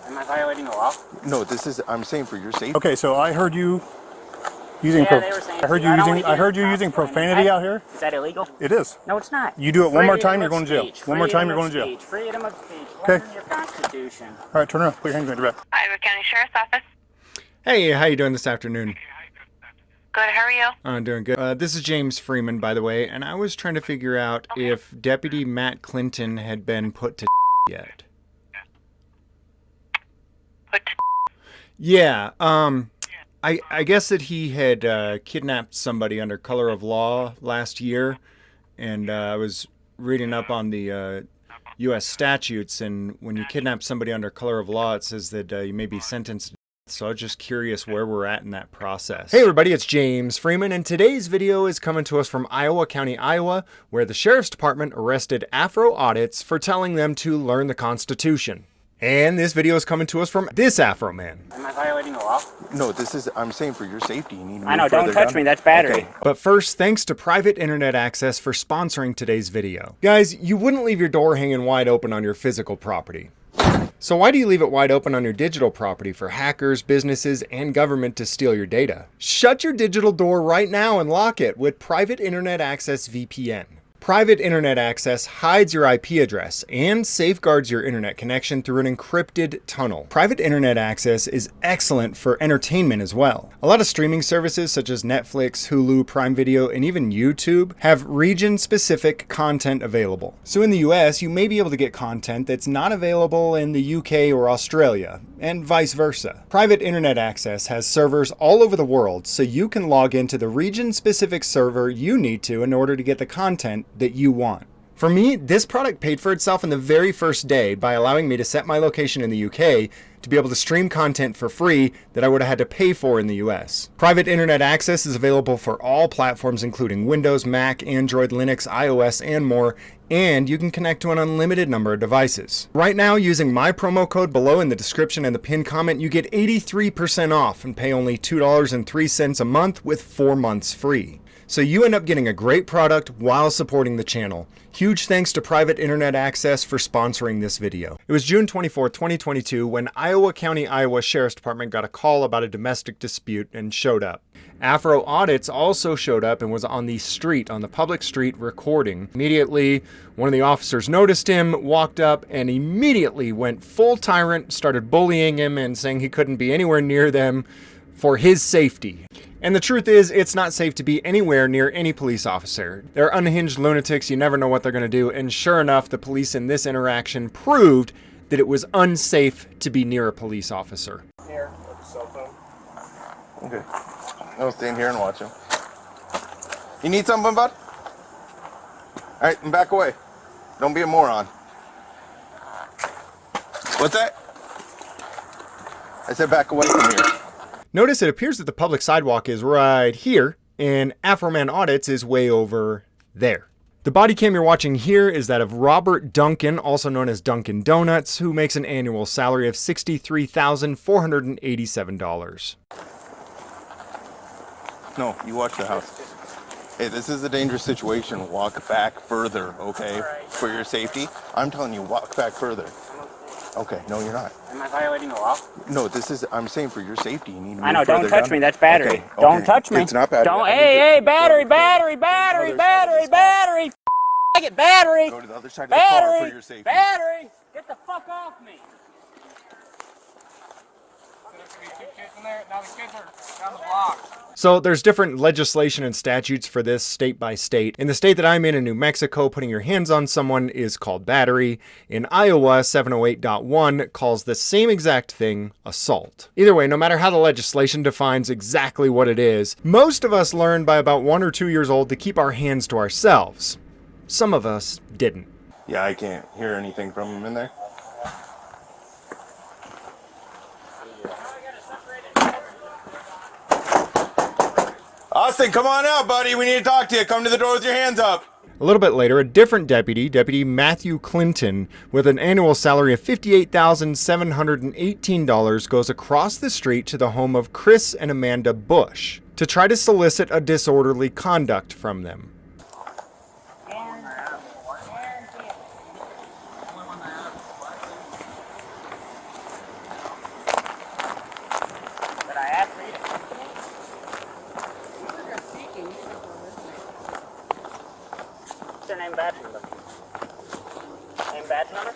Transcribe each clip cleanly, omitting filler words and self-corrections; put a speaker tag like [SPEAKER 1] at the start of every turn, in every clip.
[SPEAKER 1] Am I violating the law?
[SPEAKER 2] No, this is, I'm saying for your safety.
[SPEAKER 3] Okay, so I heard you using using profanity out here.
[SPEAKER 1] Is that illegal?
[SPEAKER 3] It is.
[SPEAKER 1] No, it's not.
[SPEAKER 3] You do it one more time, you're going to jail. One more time, you're going to jail.
[SPEAKER 1] Freedom of speech.
[SPEAKER 3] Okay.
[SPEAKER 1] Your Constitution.
[SPEAKER 3] All right, turn around. Put your hands behind your back.
[SPEAKER 4] Iowa County Sheriff's Office.
[SPEAKER 5] Hey, how you doing this afternoon?
[SPEAKER 4] Good, how are you?
[SPEAKER 5] I'm doing good. This is Realjamesfreeman, by the way, and I was trying to figure out if Deputy Matt Clinton had been put to yet.
[SPEAKER 4] Put to
[SPEAKER 5] Yeah, I guess that he had kidnapped somebody under color of law last year, and I was reading up on the U.S. statutes, and when you kidnap somebody under color of law, it says that you may be sentenced. So I was just curious where we're at in that process. Hey everybody, it's Realjamesfreeman, and today's video is coming to us from Iowa County, Iowa, where the Sheriff's Department arrested Afro audits for telling them to learn the Constitution. And this video is coming to us from this Afro man.
[SPEAKER 1] Am I violating the law?
[SPEAKER 2] No, this is, I'm saying for your safety. You need to
[SPEAKER 1] I know,
[SPEAKER 2] move
[SPEAKER 1] don't
[SPEAKER 2] further
[SPEAKER 1] touch
[SPEAKER 2] down.
[SPEAKER 1] me, that's battery.
[SPEAKER 2] Okay.
[SPEAKER 5] But first, thanks to Private Internet Access for sponsoring today's video. Guys, you wouldn't leave your door hanging wide open on your physical property. So why do you leave it wide open on your digital property for hackers, businesses, and government to steal your data? Shut your digital door right now and lock it with Private Internet Access VPN. Private Internet Access hides your IP address and safeguards your internet connection through an encrypted tunnel. Private Internet Access is excellent for entertainment as well. A lot of streaming services such as Netflix, Hulu, Prime Video, and even YouTube have region-specific content available. So in the US, you may be able to get content that's not available in the UK or Australia, and vice versa. Private Internet Access has servers all over the world, so you can log into the region-specific server you need to in order to get the content that you want. For me, this product paid for itself in the very first day by allowing me to set my location in the UK to be able to stream content for free that I would have had to pay for in the US. Private Internet Access is available for all platforms including Windows, Mac, Android, Linux, iOS, and more, and you can connect to an unlimited number of devices. Right now, using my promo code below in the description and the pinned comment, you get 83% off and pay only $2.03 a month with 4 months free. So you end up getting a great product while supporting the channel. Huge thanks to Private Internet Access for sponsoring this video. It was June 24, 2022 when Iowa County, Iowa Sheriff's Department got a call about a domestic dispute and showed up. Afro audits also showed up and was on the street, on the public street recording. Immediately, one of the officers noticed him, walked up, and immediately went full tyrant, started bullying him and saying he couldn't be anywhere near them for his safety. And the truth is, it's not safe to be anywhere near any police officer. They're unhinged lunatics, you never know what they're gonna do, and sure enough, the police in this interaction proved that it was unsafe to be near a police officer.
[SPEAKER 3] Here, with the cell phone.
[SPEAKER 2] Okay. I'll stand here and watch him. You need something, bud? All right, and back away. Don't be a moron. What's that? I said back away from here.
[SPEAKER 5] Notice it appears that the public sidewalk is right here, and Afro Man Audits is way over there. The body cam you're watching here is that of Robert Duncan, also known as Dunkin' Donuts, who makes an annual salary of $63,487.
[SPEAKER 2] No, you watch the house. Hey, this is a dangerous situation. Walk back further, okay? For your safety. I'm telling you, walk back further. Okay, no, you're not.
[SPEAKER 1] Am I violating the law?
[SPEAKER 2] No, this is, I'm saying for your safety. You need to move
[SPEAKER 1] I know, don't
[SPEAKER 2] further
[SPEAKER 1] touch
[SPEAKER 2] down.
[SPEAKER 1] me, that's battery.
[SPEAKER 2] Okay,
[SPEAKER 1] Don't touch me.
[SPEAKER 2] It's not battery.
[SPEAKER 1] Don't, hey, battery. I get battery.
[SPEAKER 2] Go to the other side of the car for your safety.
[SPEAKER 1] Battery. Get the fuck off me.
[SPEAKER 5] So there's different legislation and statutes for this state by state. In the state that I'm in New Mexico, putting your hands on someone is called battery. In Iowa, 708.1 calls the same exact thing assault. Either way, no matter how the legislation defines exactly what it is, most of us learned by about 1 or 2 years old to keep our hands to ourselves. Some of us didn't.
[SPEAKER 2] Yeah, I can't hear anything from him in there. Austin, come on out, buddy. We need to talk to you. Come to the door with your hands up.
[SPEAKER 5] A little bit later, a different deputy, Deputy Matthew Clinton, with an annual salary of $58,718, goes across the street to the home of Chris and Amanda Bush to try to solicit a disorderly conduct from them.
[SPEAKER 1] Name badge number. Name badge number.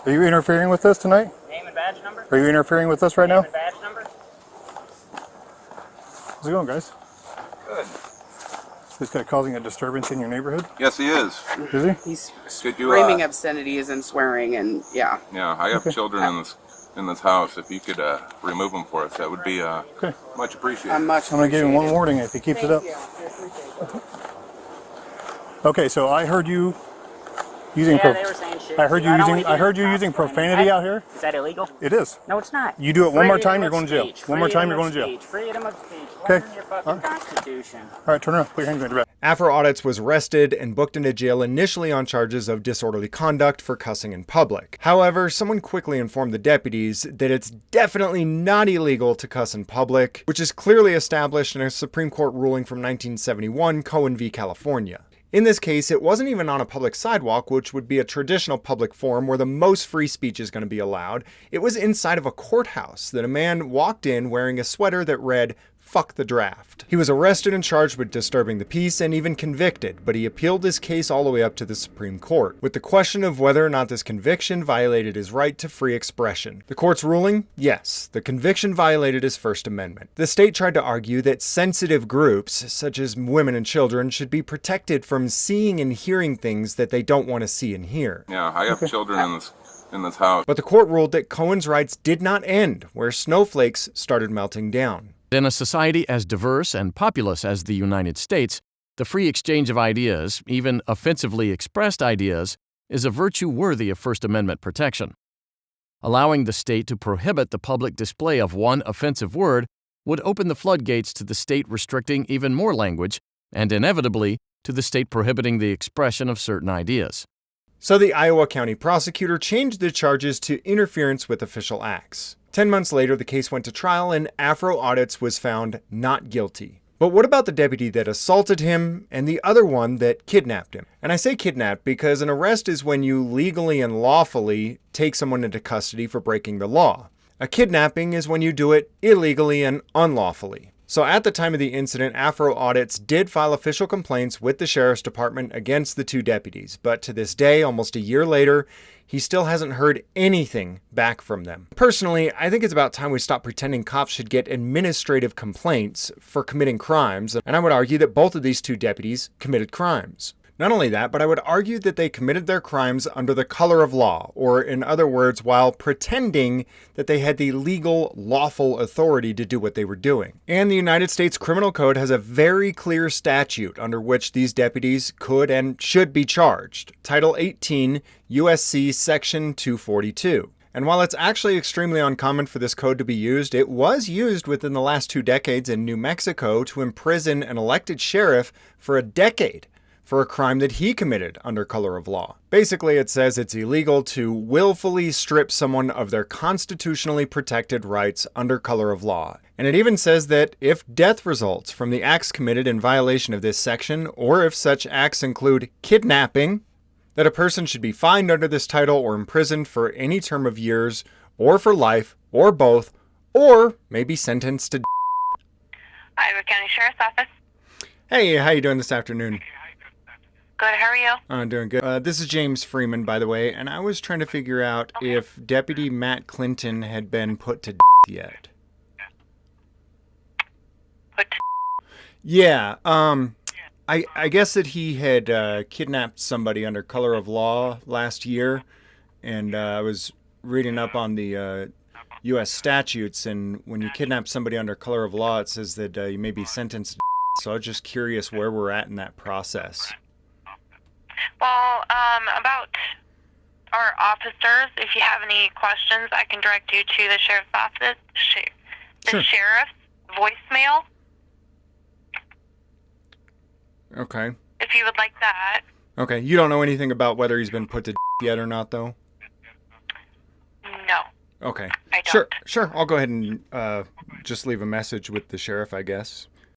[SPEAKER 3] Are you interfering with this tonight?
[SPEAKER 1] Name and badge number.
[SPEAKER 3] Are you interfering with this right
[SPEAKER 1] Name
[SPEAKER 3] now?
[SPEAKER 1] and badge number.
[SPEAKER 3] How's it going, guys?
[SPEAKER 6] Good.
[SPEAKER 3] This guy causing a disturbance in your neighborhood?
[SPEAKER 6] Yes, he is.
[SPEAKER 3] Is he?
[SPEAKER 7] He's
[SPEAKER 6] Could you,
[SPEAKER 7] screaming obscenities and swearing, and yeah.
[SPEAKER 6] Yeah, I have children in this house. If you could remove them for us, that would be
[SPEAKER 3] Okay.
[SPEAKER 6] much appreciated.
[SPEAKER 7] I'm much
[SPEAKER 3] I'm going to give him one
[SPEAKER 7] appreciated.
[SPEAKER 3] warning if he keeps it up. Okay, so I heard you using
[SPEAKER 1] Yeah, they were saying shit.
[SPEAKER 3] I heard you
[SPEAKER 1] I'd
[SPEAKER 3] using
[SPEAKER 1] only
[SPEAKER 3] I
[SPEAKER 1] do
[SPEAKER 3] heard you
[SPEAKER 1] cops
[SPEAKER 3] using
[SPEAKER 1] claiming.
[SPEAKER 3] profanity out here?
[SPEAKER 1] Is that illegal?
[SPEAKER 3] It is.
[SPEAKER 1] No, it's not.
[SPEAKER 3] You do it one more time,
[SPEAKER 1] Freedom
[SPEAKER 3] you're going to
[SPEAKER 1] of
[SPEAKER 3] jail.
[SPEAKER 1] speech.
[SPEAKER 3] One more time, you're
[SPEAKER 1] Freedom
[SPEAKER 3] going to
[SPEAKER 1] of
[SPEAKER 3] jail.
[SPEAKER 1] speech. Freedom of speech.
[SPEAKER 3] Okay.
[SPEAKER 1] Learn your fucking Constitution.
[SPEAKER 3] All right, turn around. Put your hands behind your back.
[SPEAKER 5] Afro Audits was arrested and booked into jail initially on charges of disorderly conduct for cussing in public. However, someone quickly informed the deputies that it's definitely not illegal to cuss in public, which is clearly established in a Supreme Court ruling from 1971, Cohen v. California. In this case, it wasn't even on a public sidewalk, which would be a traditional public forum where the most free speech is going to be allowed. It was inside of a courthouse that a man walked in wearing a sweater that read, "Fuck the draft." He was arrested and charged with disturbing the peace and even convicted, but he appealed his case all the way up to the Supreme Court, with the question of whether or not this conviction violated his right to free expression. The court's ruling? Yes, the conviction violated his First Amendment. The state tried to argue that sensitive groups, such as women and children, should be protected from seeing and hearing things that they don't want to see and hear.
[SPEAKER 6] Yeah, I have children in this house.
[SPEAKER 5] But the court ruled that Cohen's rights did not end where snowflakes started melting down.
[SPEAKER 8] In a society as diverse and populous as the United States, the free exchange of ideas, even offensively expressed ideas, is a virtue worthy of First Amendment protection. Allowing the state to prohibit the public display of one offensive word would open the floodgates to the state restricting even more language, and inevitably to the state prohibiting the expression of certain ideas.
[SPEAKER 5] So the Iowa County prosecutor changed the charges to interference with official acts. 10 months later, the case went to trial and Afro Audits was found not guilty. But what about the deputy that assaulted him and the other one that kidnapped him? And I say kidnap because an arrest is when you legally and lawfully take someone into custody for breaking the law. A kidnapping is when you do it illegally and unlawfully. So at the time of the incident, Afro Audits did file official complaints with the sheriff's department against the two deputies. But to this day, almost a year later, he still hasn't heard anything back from them. Personally, I think it's about time we stop pretending cops should get administrative complaints for committing crimes. And I would argue that both of these two deputies committed crimes. Not only that, but I would argue that they committed their crimes under the color of law, or in other words, while pretending that they had the legal, lawful authority to do what they were doing. And the United States Criminal Code has a very clear statute under which these deputies could and should be charged. Title 18, USC Section 242. And while it's actually extremely uncommon for this code to be used, it was used within the last 2 decades in New Mexico to imprison an elected sheriff for a decade for a crime that he committed under color of law. Basically, it says it's illegal to willfully strip someone of their constitutionally protected rights under color of law. And it even says that if death results from the acts committed in violation of this section, or if such acts include kidnapping, that a person should be fined under this title or imprisoned for any term of years, or for life, or both, or maybe sentenced to
[SPEAKER 4] Iowa County Sheriff's Office.
[SPEAKER 5] Hey, how you doing this afternoon?
[SPEAKER 4] Good, how are you?
[SPEAKER 5] I'm doing good. This is Realjamesfreeman, by the way, and I was trying to figure out if Deputy Matt Clinton had been put to yet.
[SPEAKER 4] Put to
[SPEAKER 5] Yeah, I guess that he had kidnapped somebody under color of law last year, and I was reading up on the U.S. statutes, and when you kidnap somebody under color of law, it says that you may be sentenced to so I was just curious where we're at in that process.
[SPEAKER 4] Well, about our officers, if you have any questions, I can direct you to the sheriff's office, the
[SPEAKER 5] Sure.
[SPEAKER 4] sheriff's voicemail,
[SPEAKER 5] Okay.
[SPEAKER 4] if you would like that.
[SPEAKER 5] Okay, you don't know anything about whether he's been put to yet or not, though?
[SPEAKER 4] No,
[SPEAKER 5] Okay.
[SPEAKER 4] I don't.
[SPEAKER 5] Sure. I'll go ahead and just leave a message with the sheriff, I guess.